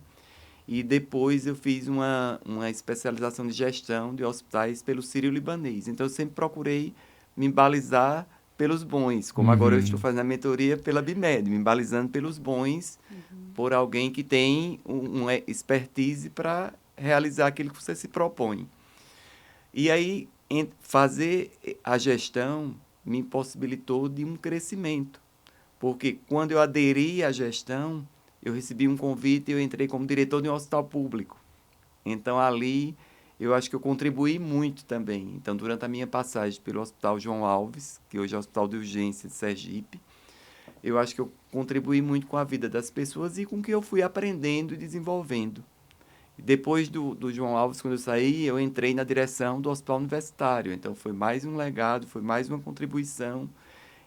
E depois eu fiz uma especialização de gestão de hospitais pelo Sírio-Libanês. Então, eu sempre procurei me balizar pelos bons, como agora eu estou fazendo a mentoria pela BIMED, me balizando pelos bons, por alguém que tem uma expertise para realizar aquilo que você se propõe. E aí, fazer a gestão me possibilitou de um crescimento, porque quando eu aderi à gestão, eu recebi um convite e eu entrei como diretor de um hospital público. Então, ali, eu acho que eu contribuí muito também. Então, durante a minha passagem pelo Hospital João Alves, que hoje é o Hospital de Urgência de Sergipe, eu acho que eu contribuí muito com a vida das pessoas e com o que eu fui aprendendo e desenvolvendo. Depois do João Alves, quando eu saí, eu entrei na direção do Hospital Universitário. Então, foi mais um legado, foi mais uma contribuição.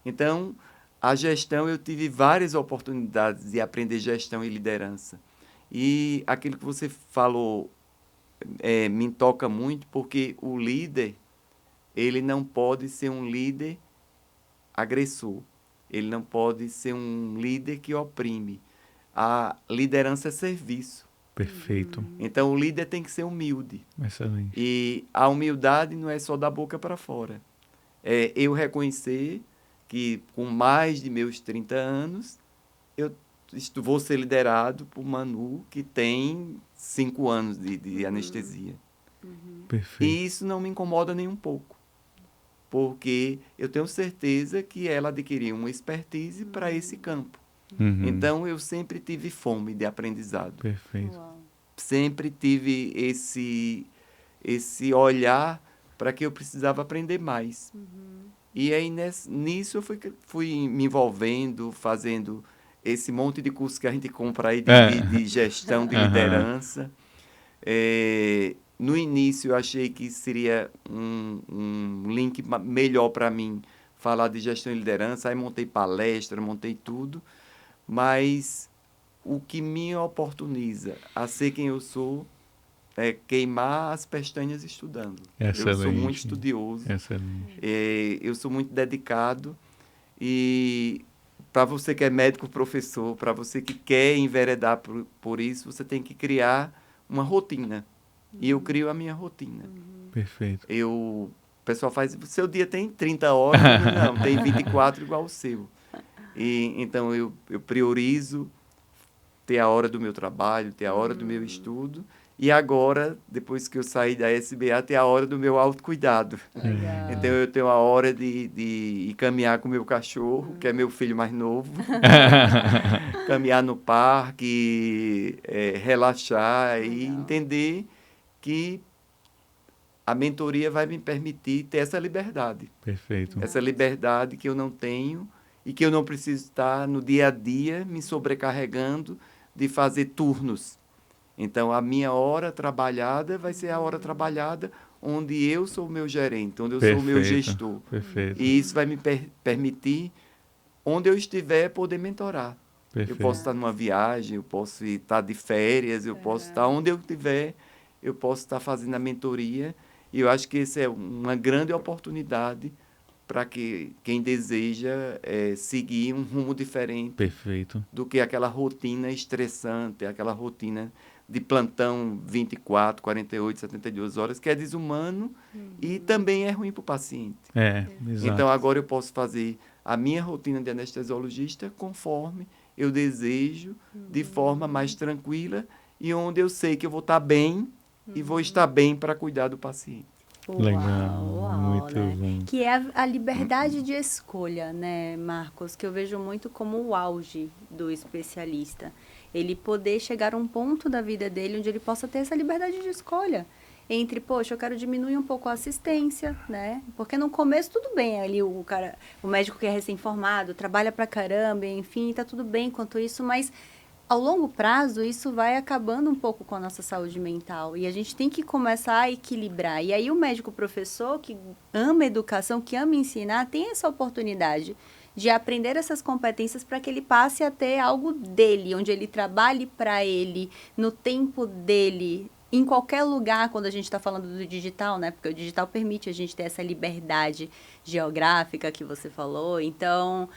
Então, a gestão, eu tive várias oportunidades de aprender gestão e liderança. E aquilo que você falou me toca muito, porque o líder, ele não pode ser um líder agressor. Ele não pode ser um líder que oprime. A liderança é serviço. Perfeito. Então, o líder tem que ser humilde. Excelente. E a humildade não é só da boca para fora. É eu reconhecer que com mais de meus 30 anos, eu vou ser liderado por Manu, que tem 5 anos de anestesia. Perfeito. E isso não me incomoda nem um pouco, porque eu tenho certeza que ela adquiriu uma expertise para esse campo. Então, eu sempre tive fome de aprendizado. Perfeito. Uau. Sempre tive esse olhar para que eu precisava aprender mais. E aí, nisso, eu fui me envolvendo, fazendo esse monte de curso que a gente compra aí de gestão, de liderança. No início, eu achei que seria um link melhor para mim falar de gestão e liderança. Aí montei palestra, montei tudo. Mas o que me oportuniza a ser quem eu sou é queimar as pestañas estudando. Excelente. Eu sou muito estudioso. Excelente. Eu sou muito dedicado. E para você que é médico professor, para você que quer enveredar por isso, você tem que criar uma rotina. E eu crio a minha rotina. Perfeito. O pessoal faz, seu dia tem 30 horas, não, tem 24 igual o seu. Então, eu priorizo ter a hora do meu trabalho, ter a hora do meu estudo. E agora, depois que eu saí da SBA, ter a hora do meu autocuidado. Legal. Então, eu tenho a hora de ir caminhar com o meu cachorro, que é meu filho mais novo. Caminhar no parque, relaxar e entender que a mentoria vai me permitir ter essa liberdade. Perfeito. Essa liberdade que eu não tenho e que eu não preciso estar no dia a dia me sobrecarregando de fazer turnos. Então, a minha hora trabalhada vai ser a hora trabalhada onde eu sou o meu gerente, onde eu sou o meu gestor. Perfeito. E isso vai me permitir, onde eu estiver, poder mentorar. Eu posso estar numa viagem, eu posso estar de férias, eu posso estar onde eu estiver, eu posso estar fazendo a mentoria. E eu acho que essa é uma grande oportunidade para que quem deseja seguir um rumo diferente do que aquela rotina estressante, aquela rotina de plantão 24, 48, 72 horas, que é desumano e também é ruim para o paciente. Exato. Então, agora eu posso fazer a minha rotina de anestesiologista conforme eu desejo, de forma mais tranquila e onde eu sei que eu vou estar bem e vou estar bem para cuidar do paciente. Legal, muito né? bom. Que é a liberdade de escolha, né, Marcos? Que eu vejo muito como o auge do especialista. Ele poder chegar a um ponto da vida dele onde ele possa ter essa liberdade de escolha. Entre, poxa, eu quero diminuir um pouco a assistência, né? Porque no começo tudo bem, ali o médico que é recém-formado, trabalha pra caramba, enfim, tá tudo bem quanto isso, mas ao longo prazo, isso vai acabando um pouco com a nossa saúde mental. E a gente tem que começar a equilibrar. E aí o médico professor, que ama educação, que ama ensinar, tem essa oportunidade de aprender essas competências para que ele passe a ter algo dele, onde ele trabalhe para ele, no tempo dele, em qualquer lugar, quando a gente está falando do digital, né? Porque o digital permite a gente ter essa liberdade geográfica que você falou. Então,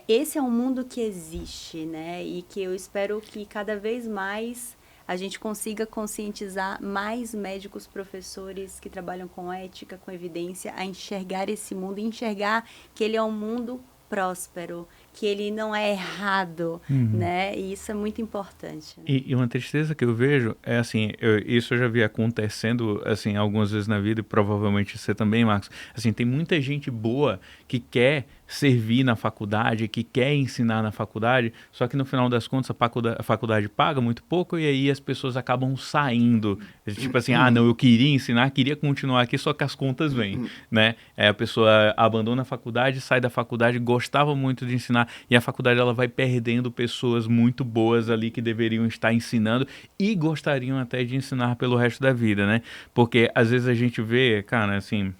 esse é um mundo que existe, né? E que eu espero que cada vez mais a gente consiga conscientizar mais médicos, professores que trabalham com ética, com evidência, a enxergar esse mundo e enxergar que ele é um mundo próspero, que ele não é errado, né? E isso é muito importante. Né? E uma tristeza que eu vejo é assim, isso eu já vi acontecendo assim algumas vezes na vida e provavelmente você também, Marcos. Assim, tem muita gente boa que quer servir na faculdade, que quer ensinar na faculdade, só que no final das contas a faculdade paga muito pouco e aí as pessoas acabam saindo. Tipo assim, não, eu queria ensinar, queria continuar aqui, só que as contas vêm, né? A pessoa abandona a faculdade, sai da faculdade, gostava muito de ensinar e a faculdade ela vai perdendo pessoas muito boas ali que deveriam estar ensinando e gostariam até de ensinar pelo resto da vida, né? Porque às vezes a gente vê, cara, assim...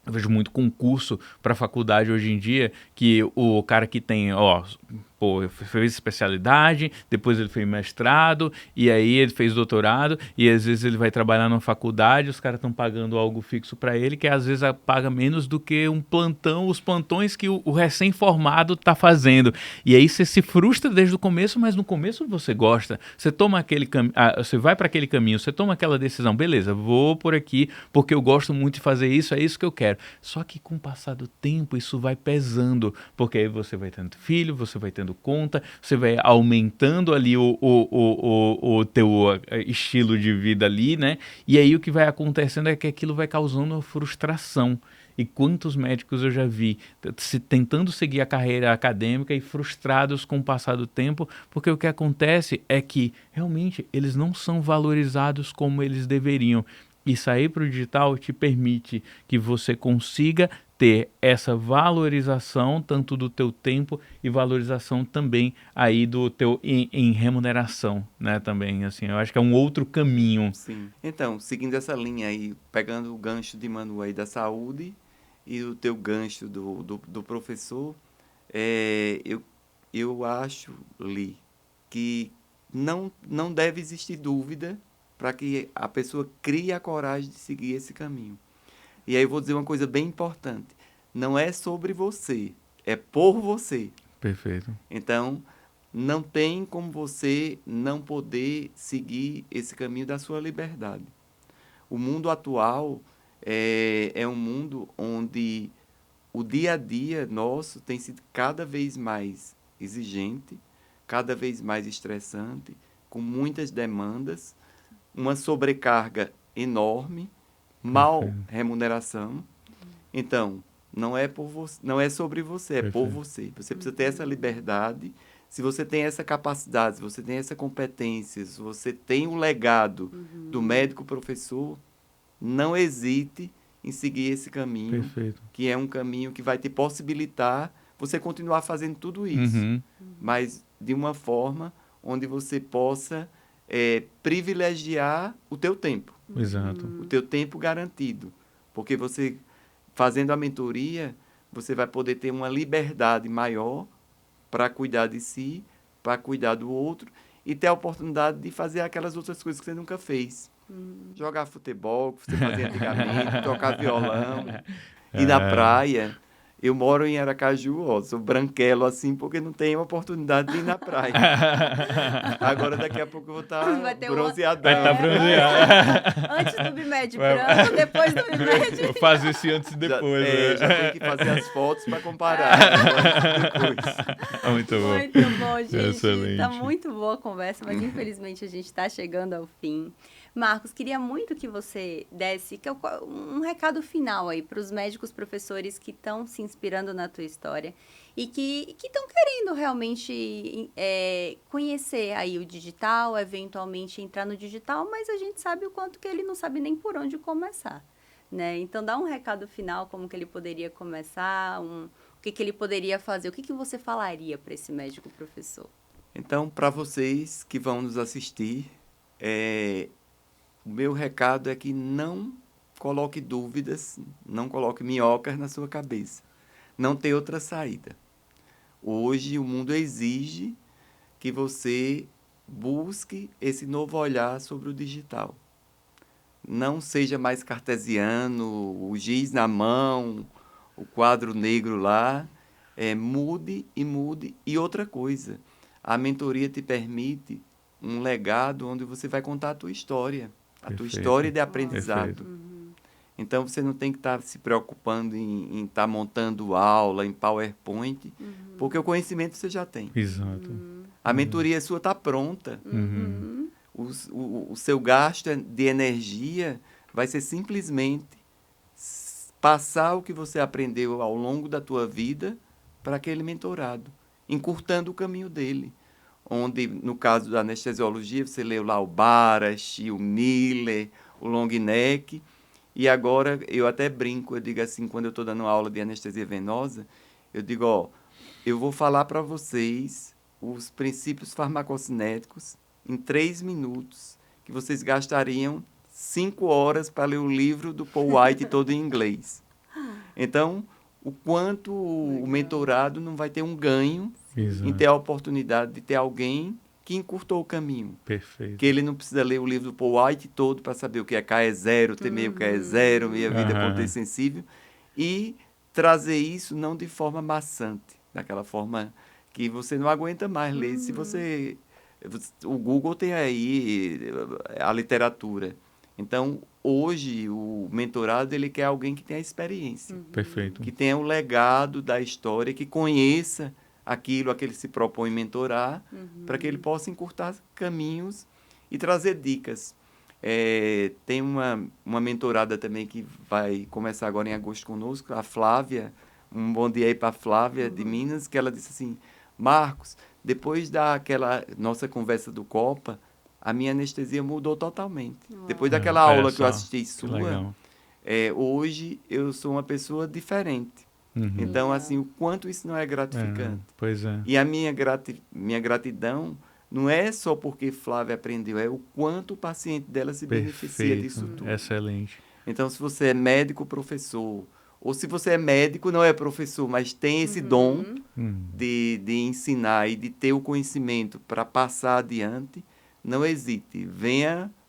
Eu vejo muito concurso para faculdade hoje em dia que o cara que tem, fez especialidade, depois ele fez mestrado, e aí ele fez doutorado, e às vezes ele vai trabalhar numa faculdade, os caras estão pagando algo fixo para ele, que às vezes paga menos do que um plantão, os plantões que o recém-formado está fazendo. E aí você se frustra desde o começo, mas no começo você gosta. Você toma aquele você vai para aquele caminho, você toma aquela decisão, beleza, vou por aqui, porque eu gosto muito de fazer isso, é isso que eu quero. Só que com o passar do tempo isso vai pesando, porque aí você vai tendo filho, você vai tendo conta, você vai aumentando ali o teu estilo de vida ali, né? E aí o que vai acontecendo é que aquilo vai causando uma frustração. E quantos médicos eu já vi tentando seguir a carreira acadêmica e frustrados com o passar do tempo, porque o que acontece é que realmente eles não são valorizados como eles deveriam. E sair para o digital te permite que você consiga ter essa valorização tanto do teu tempo e valorização também aí do teu em remuneração, né, também, assim, eu acho que é um outro caminho. Sim. Então, seguindo essa linha aí, pegando o gancho de Manu aí da saúde e o teu gancho do professor, eu acho, Li, que não deve existir dúvida para que a pessoa crie a coragem de seguir esse caminho. E aí eu vou dizer uma coisa bem importante. Não é sobre você, é por você. Perfeito. Então, não tem como você não poder seguir esse caminho da sua liberdade. O mundo atual é um mundo onde o dia a dia nosso tem sido cada vez mais exigente, cada vez mais estressante, com muitas demandas, uma sobrecarga enorme, mal remuneração. Então, não é sobre você, é por você. Você precisa ter essa liberdade. Se você tem essa capacidade, se você tem essa competência, se você tem o legado do médico professor, não hesite em seguir esse caminho, que é um caminho que vai te possibilitar você continuar fazendo tudo isso, mas de uma forma onde você possa privilegiar o teu tempo. Exato. O teu tempo garantido. Porque você, fazendo a mentoria, você vai poder ter uma liberdade maior para cuidar de si, para cuidar do outro e ter a oportunidade de fazer aquelas outras coisas que você nunca fez. Jogar futebol, que você fazia antigamente, tocar violão, ir na praia. Eu moro em Aracaju, ó, sou branquelo assim, porque não tenho oportunidade de ir na praia. Agora, daqui a pouco eu vou estar bronzeadão. Vai estar bronzeado. Antes do BIMED branco, depois do BIMED. Vou fazer esse antes e depois. Já tenho que fazer as fotos para comparar. Muito bom. Muito bom, gente. Excelente. Tá muito boa a conversa, mas infelizmente a gente está chegando ao fim. Marcos, queria muito que você desse um recado final aí para os médicos professores que estão se inspirando na tua história e que estão querendo realmente conhecer aí o digital, eventualmente entrar no digital, mas a gente sabe o quanto que ele não sabe nem por onde começar, né? Então, dá um recado final, como que ele poderia começar, o que ele poderia fazer, o que você falaria para esse médico professor? Então, para vocês que vão nos assistir, o meu recado é que não coloque dúvidas, não coloque minhocas na sua cabeça. Não tem outra saída. Hoje o mundo exige que você busque esse novo olhar sobre o digital. Não seja mais cartesiano, o giz na mão, o quadro negro lá. Mude e mude. E outra coisa, a mentoria te permite um legado onde você vai contar a tua história. A tua história de aprendizado. Então, você não tem que estar se preocupando em estar montando aula, em PowerPoint, porque o conhecimento você já tem. Exato. A mentoria sua está pronta. O seu gasto de energia vai ser simplesmente passar o que você aprendeu ao longo da tua vida para aquele mentorado, encurtando o caminho dele. Onde, no caso da anestesiologia, você leu lá o Barash, o Miller, o Longneck, e agora eu até brinco, eu digo assim, quando eu estou dando aula de anestesia venosa, eu digo, eu vou falar para vocês os princípios farmacocinéticos em 3 minutos, que vocês gastariam 5 horas para ler o livro do Paul White todo em inglês. Então, o quanto o mentorado não vai ter um ganho em ter a oportunidade de ter alguém que encurtou o caminho. Perfeito. Que ele não precisa ler o livro do Paul White todo para saber o que é KE0, T-meio KE0, Meia Vida Ponto Sensível, e trazer isso não de forma maçante, daquela forma que você não aguenta mais ler. Se você... O Google tem aí a literatura. Então, hoje, o mentorado, ele quer alguém que tenha experiência. Perfeito. Que tenha o legado da história, que conheça aquilo a que ele se propõe mentorar, para que ele possa encurtar caminhos e trazer dicas. Tem uma mentorada também que vai começar agora em agosto conosco, a Flávia, um bom dia aí para a Flávia de Minas, que ela disse assim, Marcos, depois daquela nossa conversa do Copa, a minha anestesia mudou totalmente. Uau. Depois daquela aula que eu só, assisti sua, hoje eu sou uma pessoa diferente. Então, assim, o quanto isso não é gratificante. Pois é. E a minha gratidão não é só porque Flávia aprendeu, é o quanto o paciente dela se beneficia disso tudo. Excelente. Então, se você é médico, professor, ou se você é médico, não é professor, mas tem esse dom de ensinar e de ter o conhecimento para passar adiante, não hesite.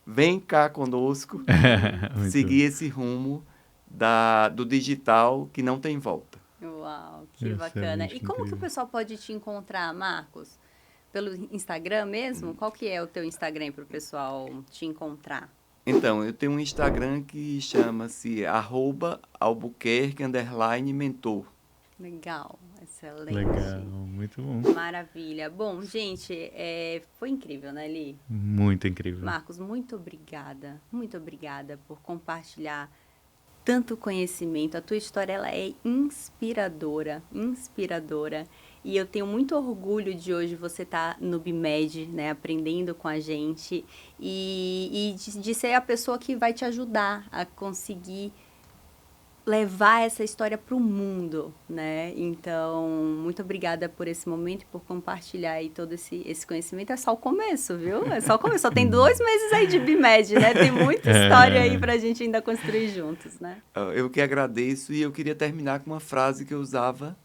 Vem cá conosco, seguir esse rumo do digital que não tem volta. Uau, que bacana. E como que o pessoal pode te encontrar, Marcos? Pelo Instagram mesmo? Qual que é o teu Instagram para o pessoal te encontrar? Então, eu tenho um Instagram que chama-se @albuquerque_mentor. Legal, excelente. Legal, muito bom. Maravilha. Bom, gente, foi incrível, né, Li? Muito incrível. Marcos, muito obrigada por compartilhar tanto conhecimento. A tua história, ela é inspiradora. E eu tenho muito orgulho de hoje você estar no BIMED, né, aprendendo com a gente e de ser a pessoa que vai te ajudar a conseguir levar essa história para o mundo, né? Então, muito obrigada por esse momento e por compartilhar aí todo esse conhecimento. É só o começo, viu? É só o começo. Só tem 2 meses aí de BIMED, né? Tem muita história aí pra gente ainda construir juntos, né? Eu que agradeço e eu queria terminar com uma frase que eu usava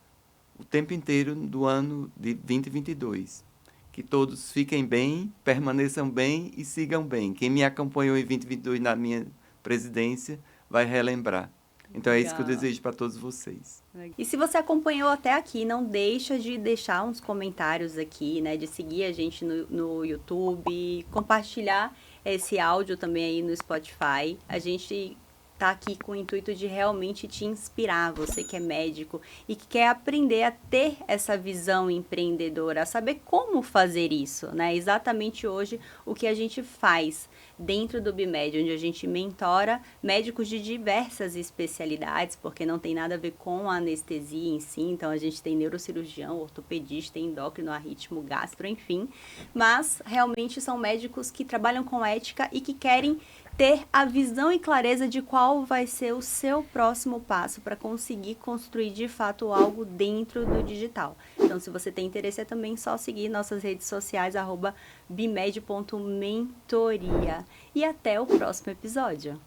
o tempo inteiro do ano de 2022. Que todos fiquem bem, permaneçam bem e sigam bem. Quem me acompanhou em 2022 na minha presidência vai relembrar. Então é isso que eu Legal. desejo para todos vocês. E se você acompanhou até aqui, não deixa de deixar uns comentários aqui, né? De seguir a gente no YouTube, compartilhar esse áudio também aí no Spotify. A gente tá aqui com o intuito de realmente te inspirar, você que é médico e que quer aprender a ter essa visão empreendedora, a saber como fazer isso, né? Exatamente hoje o que a gente faz dentro do BIMED, onde a gente mentora médicos de diversas especialidades, porque não tem nada a ver com a anestesia em si, então a gente tem neurocirurgião, ortopedista, endócrino, arritmo, gastro, enfim, mas realmente são médicos que trabalham com ética e que querem ter a visão e clareza de qual vai ser o seu próximo passo para conseguir construir de fato algo dentro do digital. Então, se você tem interesse, é também só seguir nossas redes sociais, @bimed.mentoria. E até o próximo episódio.